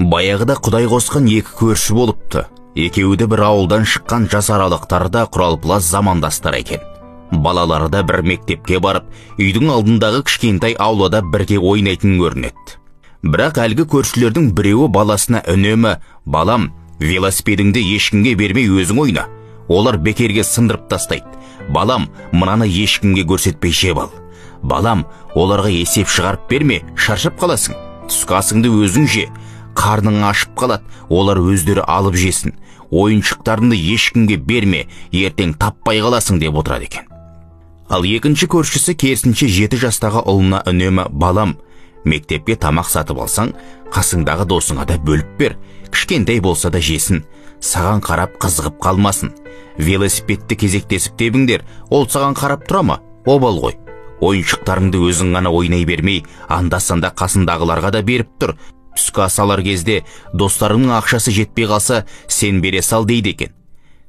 Баяғыда Құдай қосқан екі көрші болыпты. Екеуі де бір ауылдан шыққан жас аралықтарда құралпылас замандастар екен. Балалары да бір мектепке барып, үйдің алдындағы кішкентай аулада бірге ойнайтын көрінеді. Бірақ әлгі көршілердің біреуі баласына үнемі: "Балам, велосипедіңді ешкімге бермей өзің ойна. Олар бекерге сындырып тастайды. Балам, мынаны ешкімге көрсетпей жеп ал. Балам, оларға есеп шығарып берме, шаршап қаласың. Түскі асыңды өзің же. Қарның ашып қалады, олар өздері алып жесін. Ойыншықтарыңды ешкімге берме, ертең таппай қаласың" деп отырады екен. Ал екінші көршісі керісінше 7 жастағы ұлына үнемі: "Балам, мектепке тамақ сатып алсаң, қасыңдағы досыңа да бөліп бер. Кішкентай болса да жесін. Саған қарап қызығып қалмасын. Велосипедті кезектесіп тебіңдер, ол саған қарап тұра ма? Обал ғой. Ойыншықтарыңды өзің ғана ойнай бермей, анда-санда қасындағыларға да беріп тұр. Түскі ас алар кезде достарыңның ақшасы жетпей қалса, сен бере сал" дейді екен.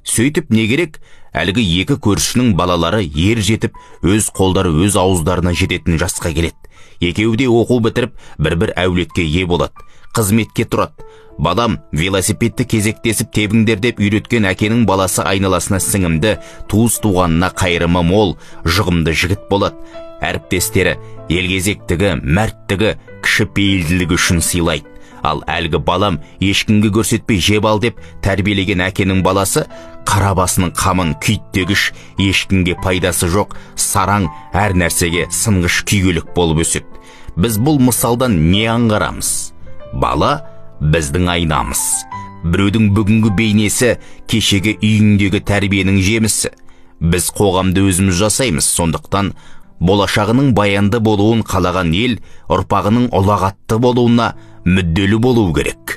Сөйтіп не керек? Әлгі екі көршінің балалары ер жетіп, өз қолдары өз ауыздарына жететін жасқа келеді. Екеуі де оқу бітіріп, бір әулетке ие болады. Қызметке тұрады. "Балам, велосипедті кезектесіп тебіңдер" деп үйреткен әкенің баласы айналасына сіңімді, туыс туғанына қайырымы мол, жұғымды жігіт болады. Әріптестері елгезектігі, мәрттігі, кіші пейілділігі үшін сыйлайды. Ал әлгі "Балам, ешкімге көрсетпей жеп ал" деп тәрбиелеген әкенің баласы қара басының қамын күйттегіш, ешкімге пайдасы жоқ, сараң, әр нәрсеге сынғыш күйгелік болып өседі. Біз бұл мысалдан не аңғарамыз? Бала біздің айнамыз. Біреудің бүгінгі бейнесі кешегі үйіңдегі тәрбиенің жемісі. Біз қоғамды өзіміз жасаймыз, сондықтан болашағының баянды болуын қалаған ел ұрпағының ұлағатты болуына мүдделі болуы керек.